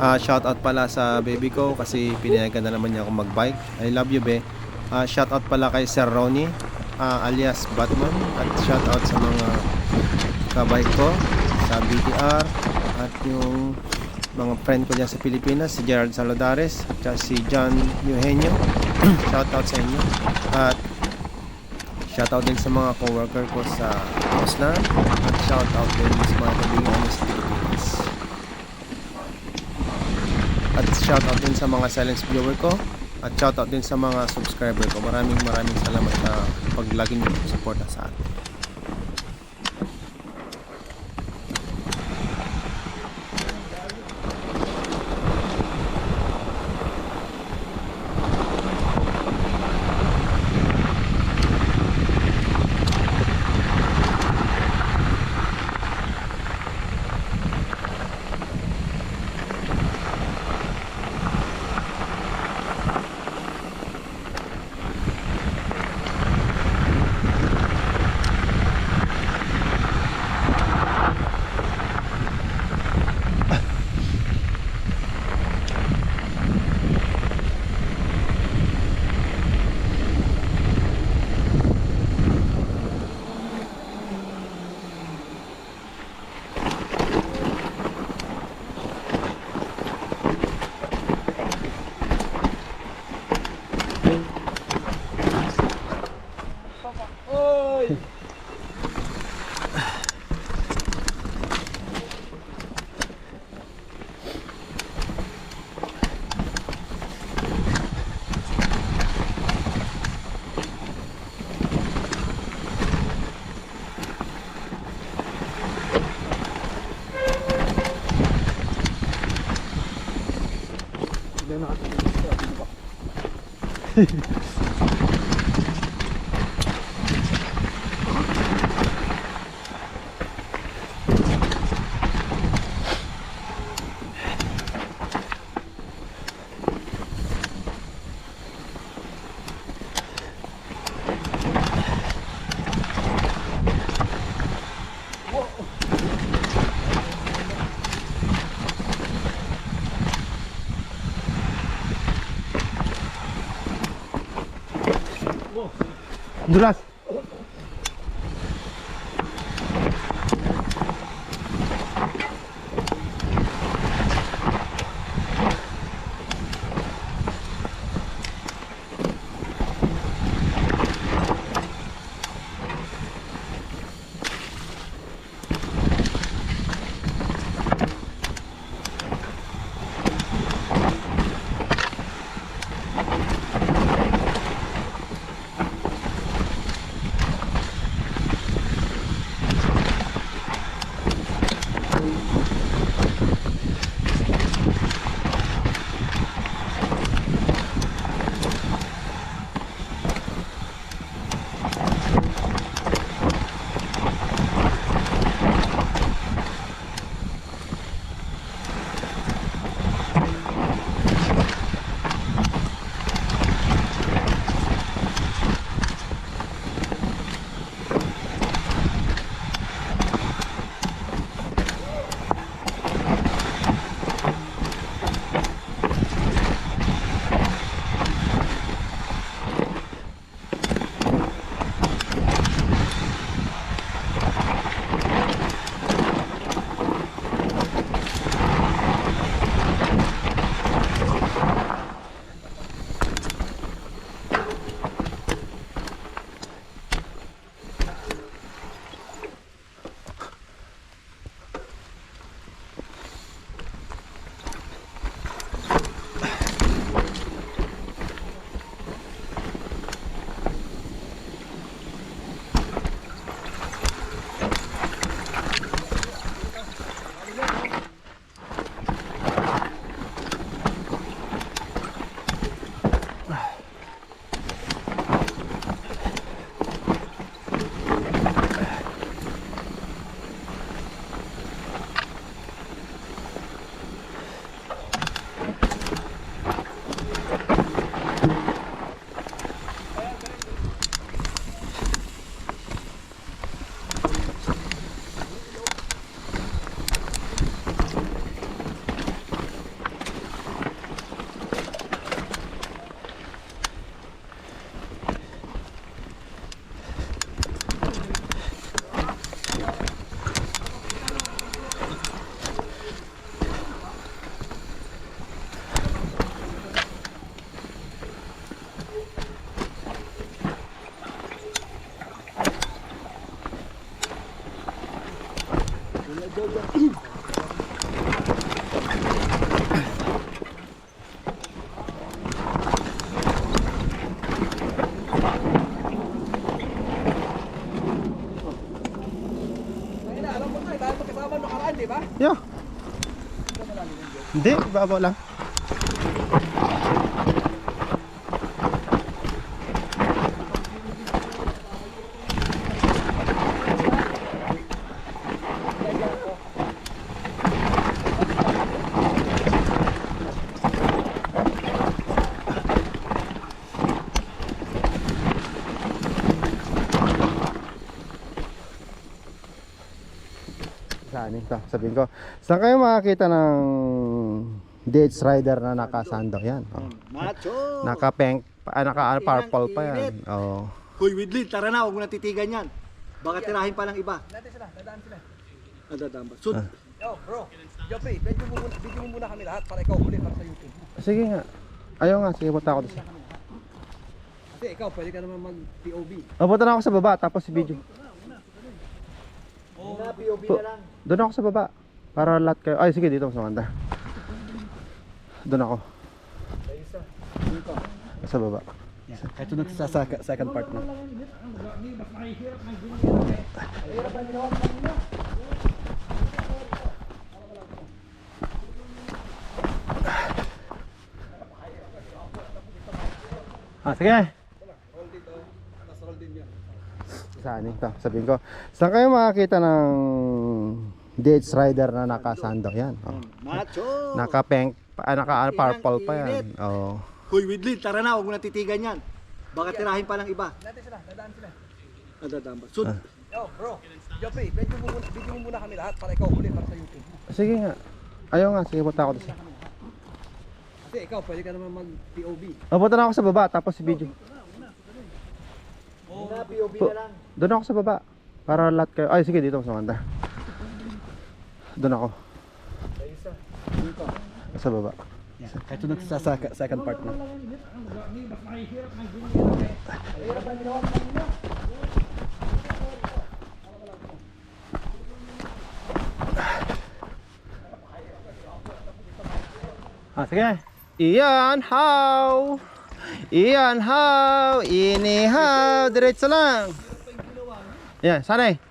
Shoutout pala sa baby ko kasi pinayagan na naman niya ako mag-bike. I love you, be. Shoutout pala kay Sir Ronnie, alias Batman. At shoutout sa mga kabike ko sa BTR at yung mga friend ko dyan sa Pilipinas, si Gerald Saladares at si John Eugenio. Shoutout sa inyo. At shoutout din sa mga coworker ko sa Auslan. At shoutout din sa mga kaibigan ko sa Pilipinas. At shoutout din sa mga silence viewer ko. At shoutout din sa mga subscriber ko. Maraming salamat sa paglagi niyo suporta sa atin. Dulas. Hindi, babaw lang. Saan ito? Sabihin ko, saan kayo makakita ng DH Rider na nakasando? Yan. Oh. Macho! Naka-purple pa yan. Oh. Hoy, Widlin, tara na, huwag mo na titigan yan. Baka tirahin pa ng iba. Natin sila, dadaan sila. Dadaan ba? Sud. Yo, bro. Joffrey, video mo muna kami lahat para ikaw huli para sa YouTube. Sige nga. Ayaw nga, sige punta ako doon. Kasi ikaw, pwede ka naman mag-POV. Oh, punta na ako sa baba, tapos si video. Na, POV na lang. Doon ako sa baba. Para lahat kayo. Ay, sige, dito sa banda. Doon ako. Sa baba. Ito na sa second part na. Sige. Saan ito? Sabihin ko, saan kayo makakita ng DH Rider na nakasando? Yan. Oh. Macho! Naka-purple pa yan. Oh. Hoy, Widlin, tara na, huwag mo na titigan yan. Baka tirahin pa ng iba. Natin sila, dadaan sila. Dadaan ba? Sud. Yo, bro. Joffrey, video mo muna kami lahat para ikaw huli para sa YouTube. Sige nga. Ayaw nga, sige punta ako doon. Kasi ikaw, pwede ka naman mag-POV. Oh, punta na ako sa baba, tapos si video. Na, POV na lang. Doon ako sa baba. Para lahat kayo. Ay, sige, dito sa banda. Doon ako. Sa baba. Ito na sa second part na. Sige. Iyan, how? Iyan, how? Inihaw. Diretso lang. Yan, sana eh.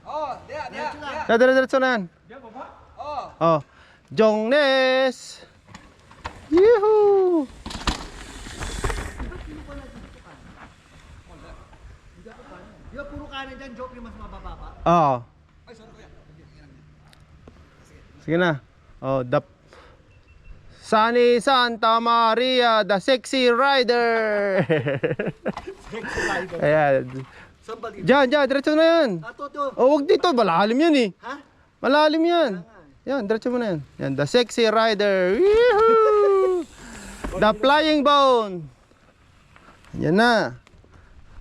Oh, diya. Diretso na yan. Oh. Jongnes. Yuhu. Di ba puro kanan dyan, Joke, yung mas mababa pa? Oh. Sige na. Oh, Sunny Santa Maria, the sexy rider. Sexy rider. Ayan. Saan ba dito? Diyan, diretso na yan. To. Oh, wag dito, malalim yan eh. Ha? Malalim yan. Yan, diretso mo na yan. Yan, the sexy rider. Woohoo! The flying bone. Yan na.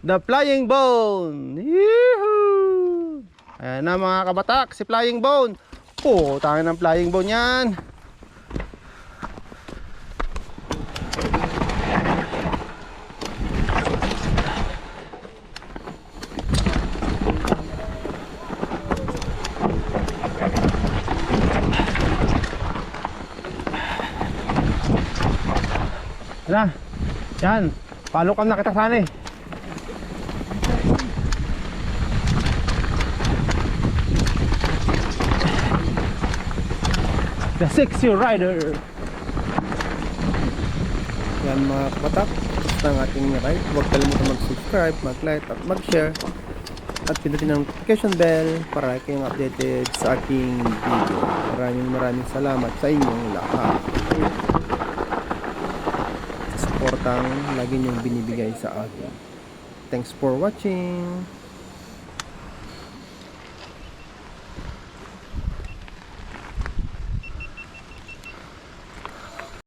The flying bone. Yehoo! Ayan na mga kabatak, si flying bone. Oh, tangin ng flying bone yan. Na, yan, palukam na kita sana eh. The sexy rider. Yan mga kapatak, ng ating ride. Huwag kalimutan mag-subscribe, mag-like at mag-share. At pindutin ang notification bell para kayong updated sa aking video. Maraming salamat sa inyong lahat. Suportang lagi niyong binibigay sa akin. Thanks for watching.